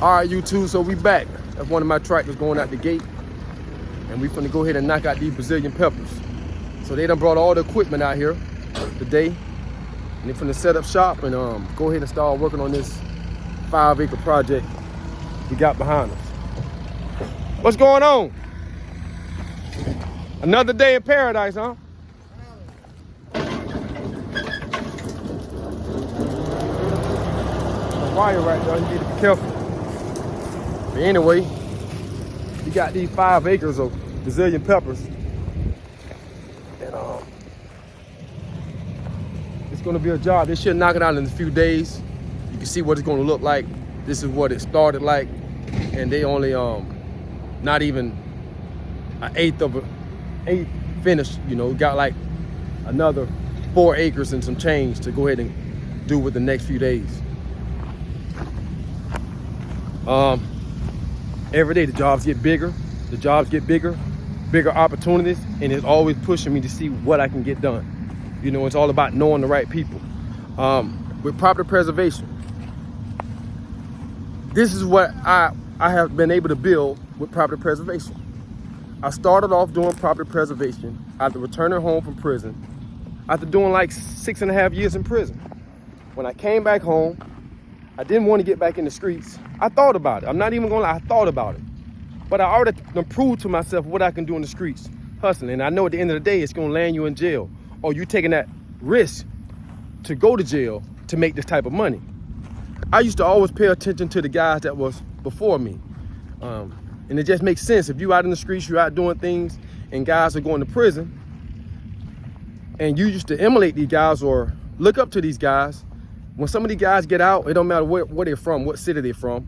All right, YouTube, so we back. That's one of my tractors going out the gate. And we finna go ahead and knock out these Brazilian peppers. So they done brought all the equipment out here today. And they finna set up shop and go ahead and start working on this 5-acre project we got behind us. What's going on? Another day in paradise, huh? Wire right there, you need to be careful. But anyway, we got these 5 acres of Brazilian peppers. And it's gonna be a job. They should knock it out in a few days. You can see what it's gonna look like. This is what it started like. And they only not even an eighth finished, you know, got like another 4 acres and some change to go ahead and do with the next few days. Every day the jobs get bigger, bigger opportunities, and it's always pushing me to see what I can get done. You know, it's all about knowing the right people. With property preservation, this is what I have been able to build with property preservation. I started off doing property preservation after returning home from prison, after doing like 6.5 years in prison. When I came back home, I didn't want to get back in the streets. I thought about it. I'm not even gonna lie, I thought about it. But I already proved to myself what I can do in the streets, hustling. And I know at the end of the day, it's gonna land you in jail, or you taking that risk to go to jail to make this type of money. I used to always pay attention to the guys that was before me. And it just makes sense. If you out in the streets, you're out doing things, and guys are going to prison, and you used to emulate these guys or look up to these guys, when some of these guys get out, it don't matter where they're from, what city they're from,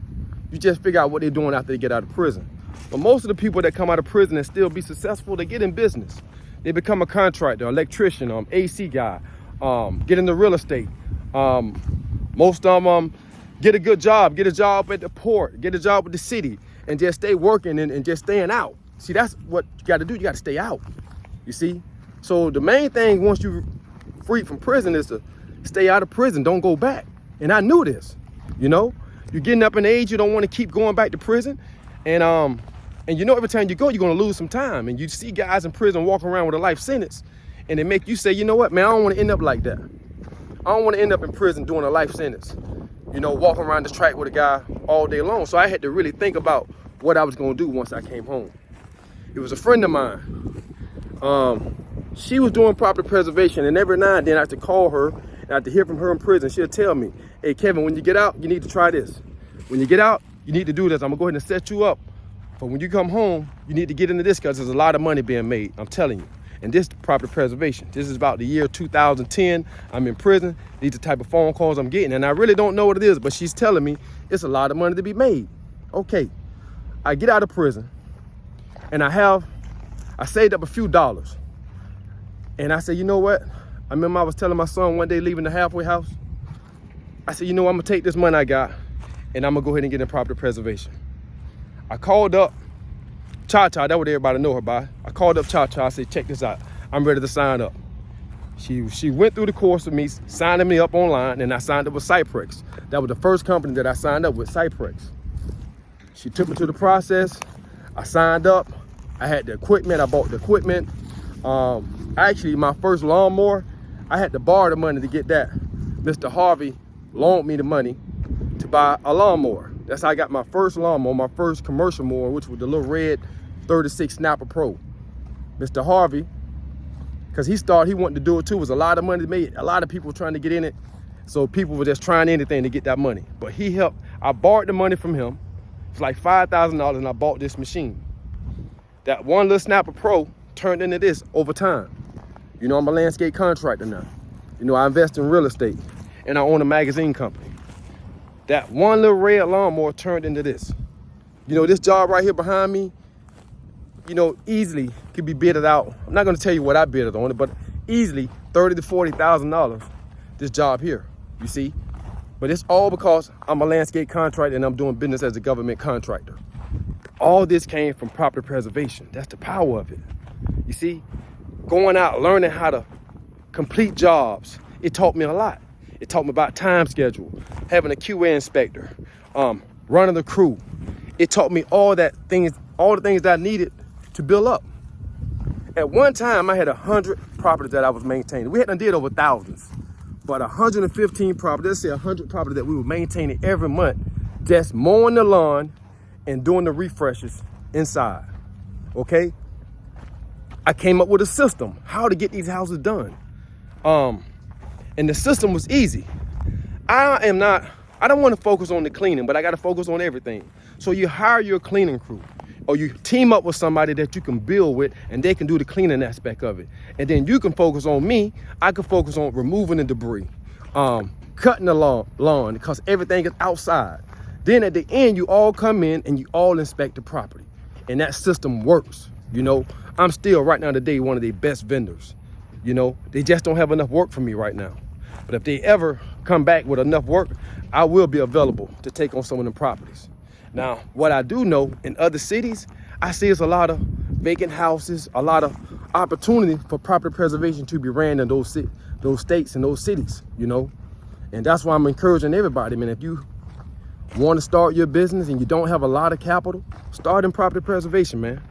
you just figure out what they're doing after they get out of prison. But most of the people that come out of prison and still be successful, they get in business. They become a contractor, electrician, AC guy, get into real estate. Most of them get a good job, get a job at the port, get a job with the city, and just stay working and just staying out. See, that's what you got to do. You got to stay out, you see? So the main thing once you're free from prison is to stay out of prison, don't go back. And I knew this, you know? You're getting up in age, you don't want to keep going back to prison. And you know, every time you go, you're gonna lose some time. And you see guys in prison walking around with a life sentence, and they make you say, you know what, man, I don't want to end up like that. I don't want to end up in prison doing a life sentence, you know, walking around this track with a guy all day long. So I had to really think about what I was gonna do once I came home. It was a friend of mine. She was doing property preservation, and every now and then I had to call her, and I had to hear from her in prison. She'll tell me, hey, Kevin, when you get out, you need to try this. When you get out, you need to do this. I'm gonna go ahead and set you up. But when you come home, you need to get into this because there's a lot of money being made, I'm telling you. And this is property preservation. This is about the year 2010. I'm in prison. These are the type of phone calls I'm getting. And I really don't know what it is, but she's telling me it's a lot of money to be made. Okay, I get out of prison, and I saved up a few dollars. And I said, you know what? I remember I was telling my son one day leaving the halfway house, I said, you know, I'm gonna take this money I got and I'm gonna go ahead and get in property preservation. I called up Cha-Cha, that's what everybody know her by. I called up Cha-Cha, I said, check this out, I'm ready to sign up. She went through the course with me, signing me up online, and I signed up with Cyprex. That was the first company that I signed up with, Cyprex. She took me through the process, I signed up, I had the equipment, I bought the equipment. Actually, my first lawnmower, I had to borrow the money to get that. Mr. Harvey loaned me the money to buy a lawnmower. That's how I got my first lawnmower, my first commercial mower, which was the little red 36 Snapper Pro. Mr. Harvey, because he wanted to do it too, it was a lot of money made, a lot of people trying to get in it. So people were just trying anything to get that money. But he helped, I borrowed the money from him. It's like $5,000 and I bought this machine. That one little Snapper Pro turned into this over time. You know, I'm a landscape contractor now. You know, I invest in real estate and I own a magazine company. That one little red lawnmower turned into this. You know, this job right here behind me, you know, easily could be bidded out. I'm not gonna tell you what I bidded on it, but easily $30,000 to $40,000, this job here, you see? But it's all because I'm a landscape contractor and I'm doing business as a government contractor. All this came from property preservation. That's the power of it. You see, going out, learning how to complete jobs, it taught me a lot. It taught me about time schedule, having a QA inspector, running the crew. It taught me all the things that I needed to build up. At one time, I had 100 properties that I was maintaining. We hadn't did over thousands, but 115 properties, let's say 100 properties that we were maintaining every month, just mowing the lawn and doing the refreshes inside, okay? I came up with a system, how to get these houses done. And the system was easy. I don't want to focus on the cleaning, but I got to focus on everything. So you hire your cleaning crew, or you team up with somebody that you can build with, and they can do the cleaning aspect of it. And then you can focus on me. I can focus on removing the debris, cutting the lawn, because everything is outside. Then at the end, you all come in and you all inspect the property. And that system works. You know, I'm still right now today one of their best vendors. You know, they just don't have enough work for me right now. But if they ever come back with enough work, I will be available to take on some of them properties. Now, what I do know in other cities, I see it's a lot of vacant houses, a lot of opportunity for property preservation to be ran in those states and those cities, you know. And that's why I'm encouraging everybody, man, if you want to start your business and you don't have a lot of capital, start in property preservation, man.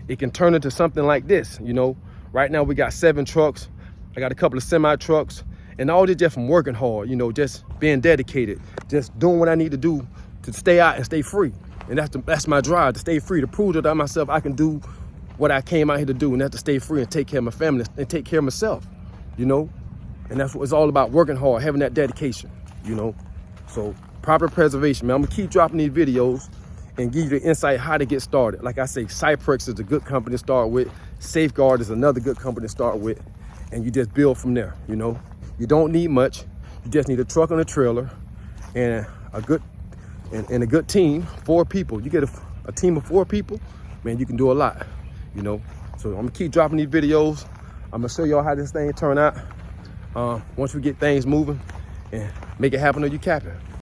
It can turn into something like this, you know. Right now we got 7 trucks. I got a couple of semi trucks, and all this just from working hard, you know, just being dedicated, just doing what I need to do to stay out and stay free. And that's my drive, to stay free, to prove to myself I can do what I came out here to do, and that's to stay free and take care of my family and take care of myself, you know. And that's what it's all about, working hard, having that dedication, you know. So property preservation, man. I'm gonna keep dropping these videos and give you the insight how to get started. Like I say, Cyprex is a good company to start with. Safeguard is another good company to start with. And you just build from there, you know. You don't need much. You just need a truck and a trailer and a good team, 4 people. You get a team of 4 people, man, you can do a lot, you know. So I'm gonna keep dropping these videos. I'm gonna show y'all how this thing turn out once we get things moving and make it happen or you cap it.